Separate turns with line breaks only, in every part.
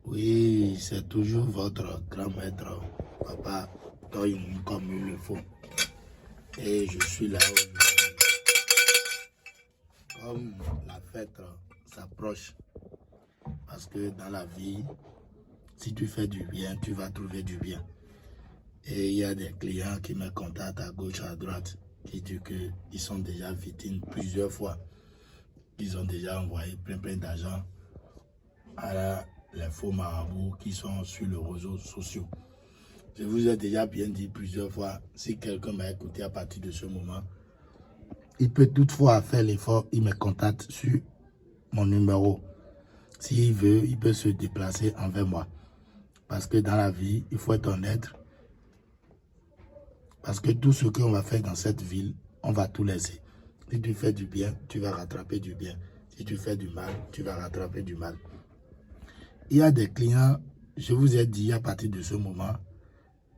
Oui, c'est toujours votre grand maître, Papa Toy, comme il le faut. Et je suis là aujourd'hui. Comme la fête s'approche, parce que dans la vie, si tu fais du bien, tu vas trouver du bien. Et il y a des clients qui me contactent à gauche, à droite, qui disent qu'ils sont déjà victimes plusieurs fois. Ils ont déjà envoyé plein d'argent à les faux marabouts qui sont sur les réseaux sociaux. Je vous ai déjà bien dit plusieurs fois, si quelqu'un m'a écouté à partir de ce moment, il peut toutefois faire l'effort, il me contacte sur mon numéro. S'il veut, il peut se déplacer envers moi. Parce que dans la vie, il faut être honnête. Parce que tout ce qu'on va faire dans cette ville, on va tout laisser. Si tu fais du bien, tu vas rattraper du bien. Si tu fais du mal, tu vas rattraper du mal. Il y a des clients, je vous ai dit à partir de ce moment,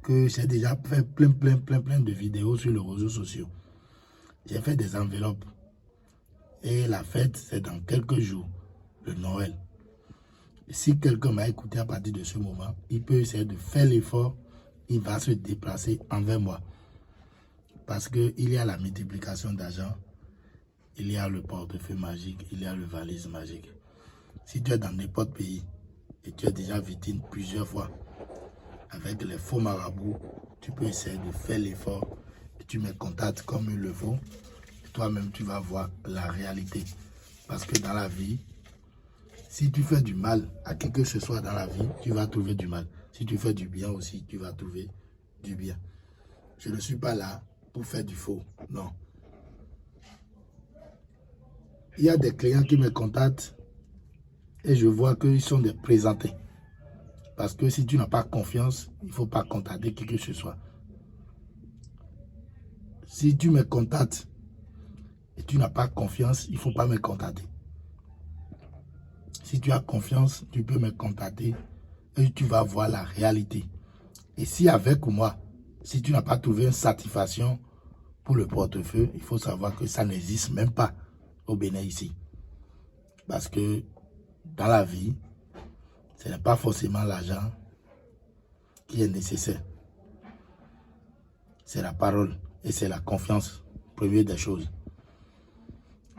que j'ai déjà fait plein de vidéos sur les réseaux sociaux. J'ai fait des enveloppes. Et la fête, c'est dans quelques jours, le Noël. Si quelqu'un m'a écouté à partir de ce moment, il peut essayer de faire l'effort, il va se déplacer envers moi. Parce qu'il y a la multiplication d'argent, il y a le portefeuille magique, il y a le valise magique. Si tu es dans n'importe pays et tu es déjà victime plusieurs fois avec les faux marabouts, tu peux essayer de faire l'effort et tu me contactes comme il le faut. Toi-même, tu vas voir la réalité. Parce que dans la vie, si tu fais du mal à qui que ce soit dans la vie, tu vas trouver du mal. Si tu fais du bien aussi, tu vas trouver du bien. Je ne suis pas là pour faire du faux, non. Il y a des clients qui me contactent et je vois qu'ils sont des présentés. Parce que si tu n'as pas confiance, il ne faut pas contacter qui que ce soit. Si tu me contactes et tu n'as pas confiance, il ne faut pas me contacter. Si tu as confiance, tu peux me contacter et tu vas voir la réalité. Et si avec moi, si tu n'as pas trouvé une satisfaction pour le portefeuille, il faut savoir que ça n'existe même pas au Bénin ici. Parce que dans la vie, ce n'est pas forcément l'argent qui est nécessaire. C'est la parole et c'est la confiance, première des choses.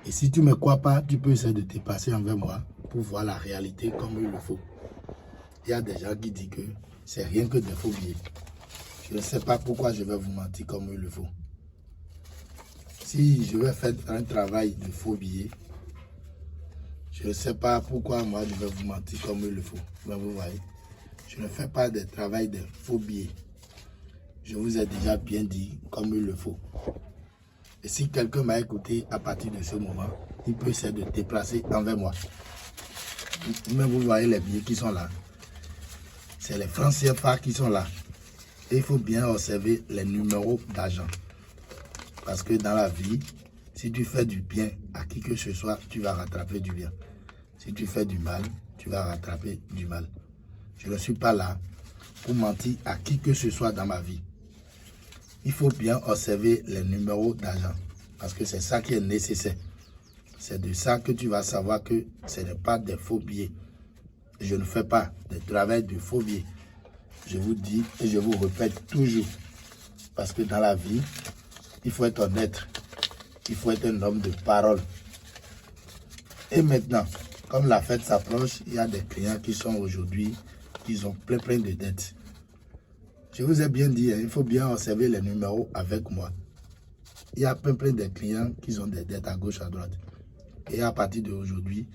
Et si tu ne me crois pas, tu peux essayer de te passer envers moi pour voir la réalité comme il le faut. Il y a des gens qui disent que c'est rien que des faux billets. Je ne sais pas pourquoi je vais vous mentir comme il le faut. Si je vais faire un travail de faux billets, je ne sais pas pourquoi moi je vais vous mentir comme il le faut. Mais vous voyez, je ne fais pas de travail de faux billets. Je vous ai déjà bien dit comme il le faut. Et si quelqu'un m'a écouté à partir de ce moment, il peut essayer de déplacer envers moi. Mais vous voyez les billets qui sont là. C'est les francs CFA qui sont là. Et il faut bien observer les numéros d'argent. Parce que dans la vie, si tu fais du bien à qui que ce soit, tu vas rattraper du bien. Si tu fais du mal, tu vas rattraper du mal. Je ne suis pas là pour mentir à qui que ce soit dans ma vie. Il faut bien observer les numéros d'argent. Parce que c'est ça qui est nécessaire. C'est de ça que tu vas savoir que ce n'est pas des faux billets. Je ne fais pas de travail de faux billets. Je vous dis et je vous répète toujours. Parce que dans la vie, il faut être honnête. Il faut être un homme de parole. Et maintenant, comme la fête s'approche, il y a des clients qui sont aujourd'hui, qui ont plein de dettes. Je vous ai bien dit, il faut bien observer les numéros avec moi. Il y a plein de clients qui ont des dettes à gauche, à droite. Et à partir d'aujourd'hui,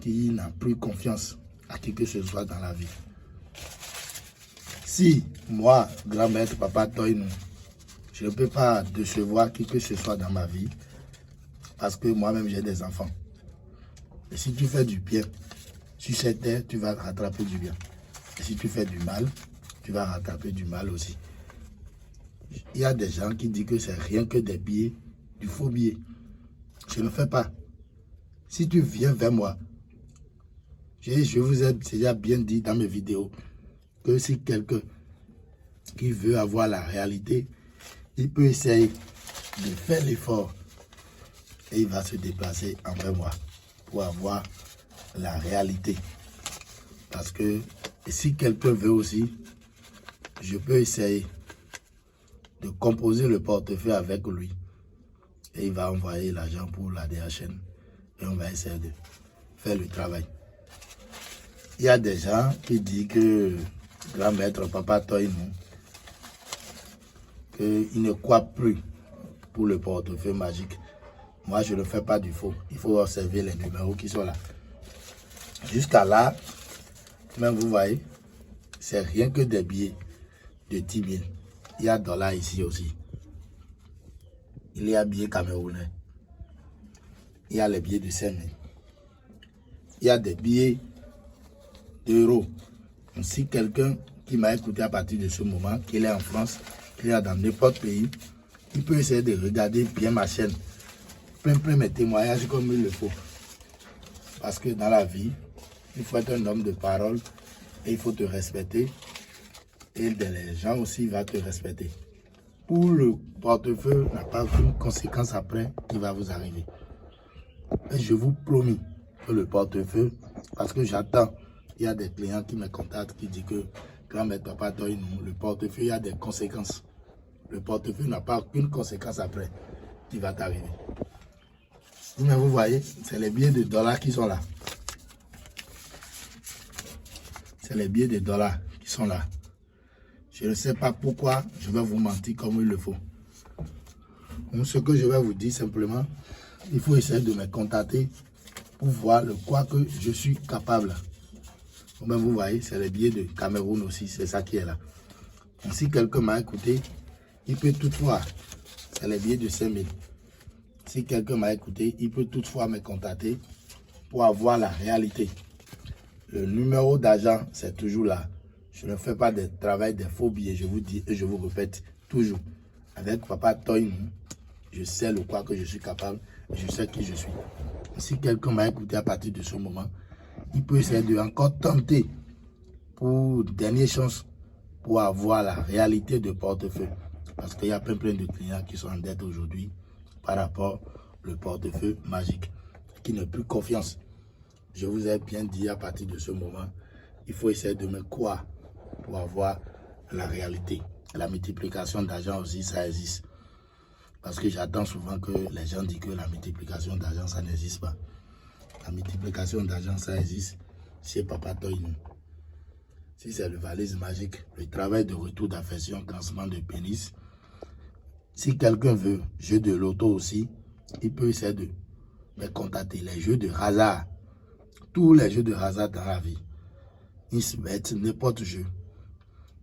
qui n'ont plus confiance à qui que ce soit dans la vie. Si moi, grand maître, Papa Toy, je ne peux pas décevoir qui que ce soit dans ma vie, parce que moi-même j'ai des enfants. Et si tu fais du bien, sur cette terre, tu vas rattraper du bien. Et si tu fais du mal, tu vas rattraper du mal aussi. Il y a des gens qui disent que c'est rien que des billets, du faux billet. Je ne fais pas. Si tu viens vers moi, je vous ai déjà bien dit dans mes vidéos que si quelqu'un qui veut avoir la réalité, il peut essayer de faire l'effort et il va se déplacer envers moi pour avoir la réalité. Parce que si quelqu'un veut aussi, je peux essayer de composer le portefeuille avec lui. Et il va envoyer l'argent pour la DHN. Et on va essayer de faire le travail. Il y a des gens qui disent que grand maître Papa Toyin, qu'il ne croit plus pour le portefeuille magique. Moi, je ne fais pas du faux. Il faut observer les numéros qui sont là. Jusqu'à là, même vous voyez, c'est rien que des billets de 10 000. Il y a dollars ici aussi. Il y a billets camerounais. Il y a les billets de 5 000. Il y a des billets d'euros. Si quelqu'un qui m'a écouté à partir de ce moment, qu'il est en France, qu'il est dans n'importe pays, il peut essayer de regarder bien ma chaîne. Plein mes témoignages comme il le faut. Parce que dans la vie, il faut être un homme de parole et il faut te respecter. Et les gens aussi vont te respecter. Pour le portefeuille, n'a pas aucune conséquence après qui va vous arriver. Et je vous promets que le portefeuille, parce que j'attends, il y a des clients qui me contactent, qui disent que grand maître Papa Toyin, le portefeuille, il y a des conséquences. Le portefeuille n'a pas aucune conséquence après qui va t'arriver. Mais vous voyez, c'est les billets de dollars qui sont là. C'est les billets de dollars qui sont là. Je ne sais pas pourquoi je vais vous mentir comme il le faut. Donc, ce que je vais vous dire simplement, il faut essayer de me contacter pour voir le quoi que je suis capable. Donc, vous voyez, c'est les billets de Cameroun aussi, c'est ça qui est là. Donc, si quelqu'un m'a écouté, il peut toutefois, c'est les billets de 5 000. Si quelqu'un m'a écouté, il peut toutefois me contacter pour avoir la réalité. Le numéro d'agent, c'est toujours là. Je ne fais pas de travail des faux billets, je vous dis et je vous répète toujours. Avec Papa Toyin, je sais le quoi que je suis capable et je sais qui je suis. Si quelqu'un m'a écouté à partir de ce moment, il peut essayer de encore tenter pour dernière chance pour avoir la réalité de portefeuille. Parce qu'il y a plein de clients qui sont en dette aujourd'hui par rapport au portefeuille magique, qui n'ont plus confiance. Je vous ai bien dit à partir de ce moment, il faut essayer de me croire pour avoir la réalité. La multiplication d'argent aussi, ça existe. Parce que j'attends souvent que les gens disent que la multiplication d'argent, ça n'existe pas. La multiplication d'argent, ça existe chez Papa Toyin. Si c'est le valise magique, le travail de retour d'affection, classement de pénis. Si quelqu'un veut jeu de loto aussi, il peut essayer de me contacter. Les jeux de hasard, tous les jeux de hasard dans la vie, ils se mettent n'importe jeu.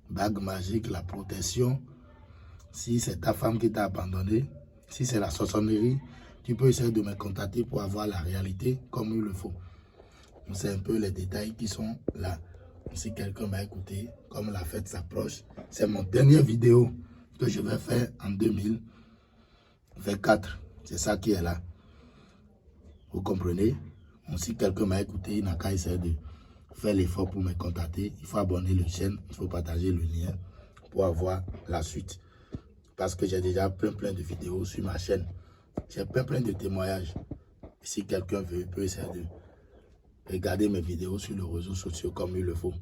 Bague magique, la protection. Si c'est ta femme qui t'a abandonné, si c'est la sorcellerie, tu peux essayer de me contacter pour avoir la réalité comme il le faut. C'est un peu les détails qui sont là. Si quelqu'un m'a écouté, comme la fête s'approche, c'est mon dernière vidéo que je vais faire en 2024. C'est ça qui est là. Vous comprenez? Donc, si quelqu'un m'a écouté, il n'a qu'à essayer de faire l'effort pour me contacter. Il faut abonner la chaîne, il faut partager le lien pour avoir la suite. Parce que j'ai déjà plein de vidéos sur ma chaîne. J'ai plein de témoignages. Et si quelqu'un veut, il peut essayer de regarder mes vidéos sur les réseaux sociaux comme il le faut.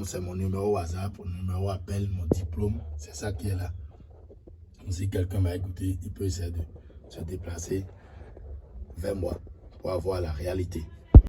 C'est mon numéro WhatsApp, mon numéro appel, mon diplôme. C'est ça qui est là. Donc, si quelqu'un m'a écouté, il peut essayer de se déplacer vers moi pour avoir la réalité.